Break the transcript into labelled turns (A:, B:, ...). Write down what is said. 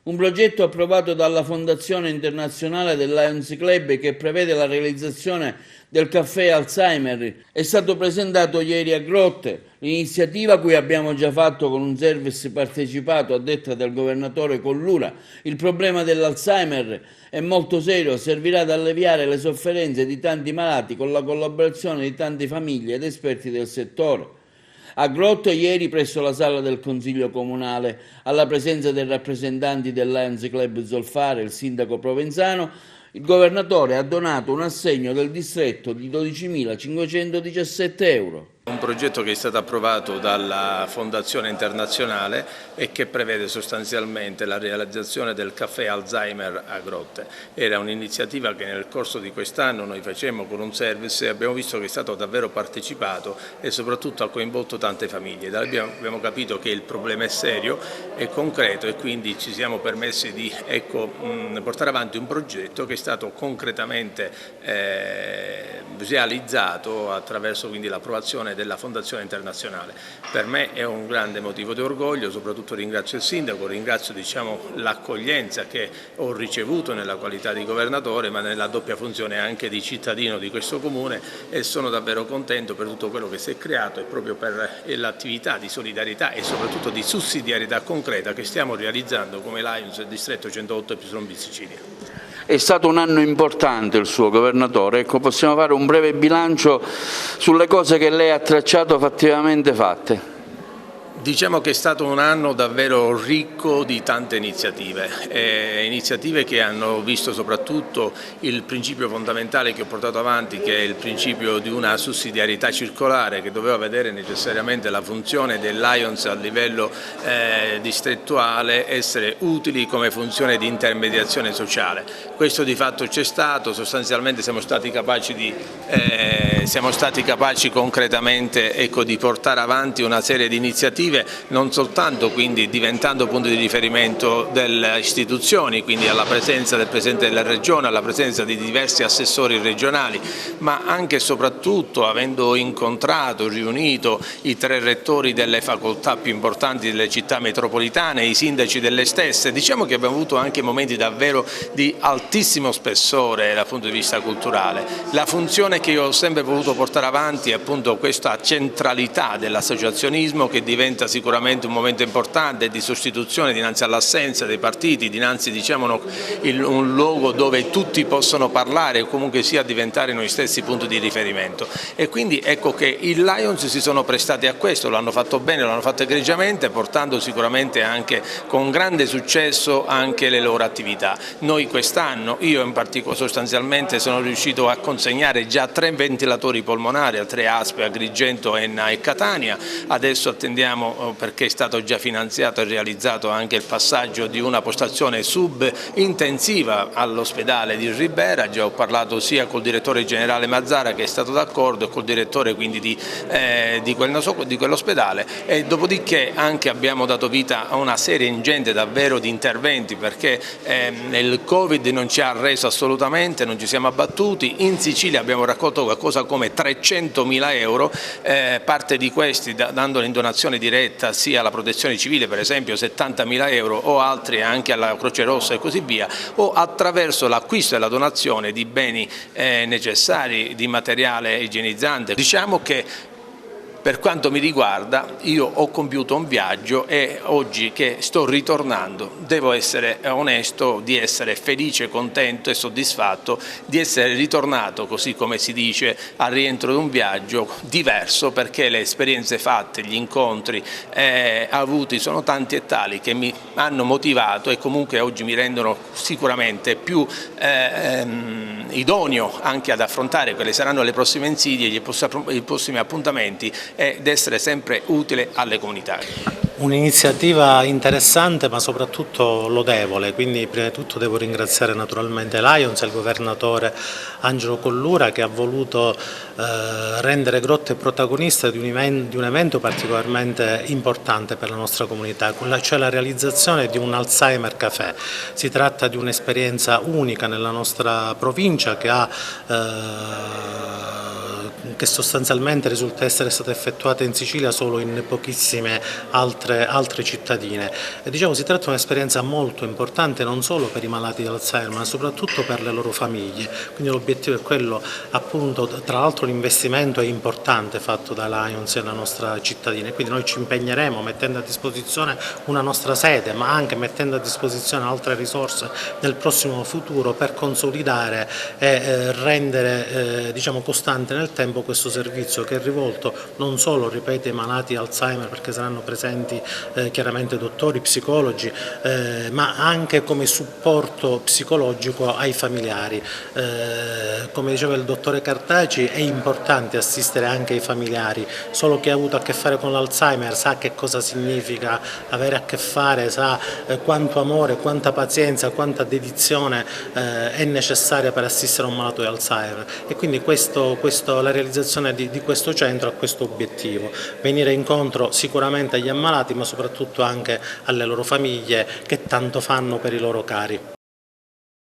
A: Un progetto approvato dalla Fondazione Internazionale del Lions Club che prevede la realizzazione del caffè Alzheimer è stato presentato ieri a Grotte. L'iniziativa, cui abbiamo già fatto con un service partecipato a detta del governatore Collura, il problema dell'Alzheimer è molto serio, servirà ad alleviare le sofferenze di tanti malati con la collaborazione di tante famiglie ed esperti del settore. A Grotto ieri, presso la sala del Consiglio Comunale, alla presenza dei rappresentanti del Lions Club Zolfare e il sindaco Provenzano, il governatore ha donato un assegno del distretto di 12.517 euro.
B: Un progetto che è stato approvato dalla Fondazione Internazionale e che prevede sostanzialmente la realizzazione del caffè Alzheimer a Grotte. Era un'iniziativa che nel corso di quest'anno noi facemmo con un service e abbiamo visto che è stato davvero partecipato e soprattutto ha coinvolto tante famiglie. Abbiamo capito che il problema è serio, è concreto e quindi ci siamo permessi di portare avanti un progetto che è stato concretamente realizzato attraverso l'approvazione della Fondazione Internazionale. Per me è un grande motivo di orgoglio, soprattutto ringrazio il sindaco, ringrazio l'accoglienza che ho ricevuto nella qualità di governatore, ma nella doppia funzione anche di cittadino di questo comune, e sono davvero contento per tutto quello che si è creato e proprio per l'attività di solidarietà e soprattutto di sussidiarietà concreta che stiamo realizzando come Lions del distretto 108 YB Sicilia.
A: È stato un anno importante il suo, governatore. Possiamo fare un breve bilancio sulle cose che lei ha tracciato fattivamente fatte.
B: Diciamo che è stato un anno davvero ricco di tante iniziative che hanno visto soprattutto il principio fondamentale che ho portato avanti, che è il principio di una sussidiarietà circolare che doveva vedere necessariamente la funzione del Lions a livello distrettuale essere utili come funzione di intermediazione sociale. Questo di fatto c'è stato, sostanzialmente siamo stati capaci concretamente di portare avanti una serie di iniziative, non soltanto quindi diventando punto di riferimento delle istituzioni, quindi alla presenza del Presidente della Regione, alla presenza di diversi assessori regionali, ma anche e soprattutto avendo incontrato, riunito i 3 rettori delle facoltà più importanti delle città metropolitane, i sindaci delle stesse. Diciamo che abbiamo avuto anche momenti davvero di altissimo spessore dal punto di vista culturale. La funzione che io ho sempre voluto portare avanti è appunto questa centralità dell'associazionismo, che diventa sicuramente un momento importante di sostituzione dinanzi all'assenza dei partiti, dinanzi un luogo dove tutti possono parlare o comunque sia diventare noi stessi punto di riferimento. E quindi ecco che i Lions si sono prestati a questo, lo hanno fatto bene, lo hanno fatto egregiamente, portando sicuramente anche con grande successo anche le loro attività. Noi quest'anno, io in particolare sostanzialmente sono riuscito a consegnare già 3 ventilatori polmonari a 3 ASP, Agrigento, Enna e Catania. Adesso attendiamo, perché è stato già finanziato e realizzato anche il passaggio di una postazione sub-intensiva all'ospedale di Ribera. Già ho parlato sia col direttore generale Mazzara, che è stato d'accordo, e col direttore quindi di quell'ospedale, e dopodiché anche abbiamo dato vita a una serie ingente davvero di interventi, perché il Covid non ci ha arreso assolutamente, non ci siamo abbattuti. In Sicilia abbiamo raccolto qualcosa come 300.000 euro, parte di questi dandoli in donazione diretta sia alla Protezione Civile, per esempio 70.000 euro, o altri anche alla Croce Rossa e così via, o attraverso l'acquisto e la donazione di beni necessari, di materiale igienizzante. Diciamo che per quanto mi riguarda, io ho compiuto un viaggio e oggi che sto ritornando devo essere onesto di essere felice, contento e soddisfatto di essere ritornato, così come si dice, al rientro di un viaggio diverso, perché le esperienze fatte, gli incontri avuti sono tanti e tali che mi hanno motivato e comunque oggi mi rendono sicuramente più idoneo anche ad affrontare quelle saranno le prossime insidie, i prossimi appuntamenti, ed essere sempre utile alle comunità.
C: Un'iniziativa interessante ma soprattutto lodevole, quindi prima di tutto devo ringraziare naturalmente Lions e il governatore Angelo Collura, che ha voluto rendere Grotte protagonista di un evento particolarmente importante per la nostra comunità, cioè la realizzazione di un Alzheimer Café. Si tratta di un'esperienza unica nella nostra provincia che ha che sostanzialmente risulta essere stata effettuata in Sicilia solo in pochissime altre cittadine. E diciamo, si tratta di un'esperienza molto importante non solo per i malati di Alzheimer ma soprattutto per le loro famiglie, quindi l'obiettivo è quello, appunto, tra l'altro l'investimento è importante fatto da Lions e la nostra cittadina, quindi noi ci impegneremo mettendo a disposizione una nostra sede ma anche mettendo a disposizione altre risorse nel prossimo futuro per consolidare e rendere diciamo, costante nel tempo questo servizio, che è rivolto non solo, ripeto, ai malati Alzheimer, perché saranno presenti chiaramente dottori, psicologi, ma anche come supporto psicologico ai familiari. Come diceva il dottore Cartaci, è importante assistere anche i familiari, solo chi ha avuto a che fare con l'Alzheimer sa che cosa significa avere a che fare, sa quanto amore, quanta pazienza, quanta dedizione è necessaria per assistere a un malato di Alzheimer, e quindi la realizzazione di questo centro ha questo obiettivo: venire incontro sicuramente agli ammalati ma soprattutto anche alle loro famiglie che tanto fanno per i loro cari.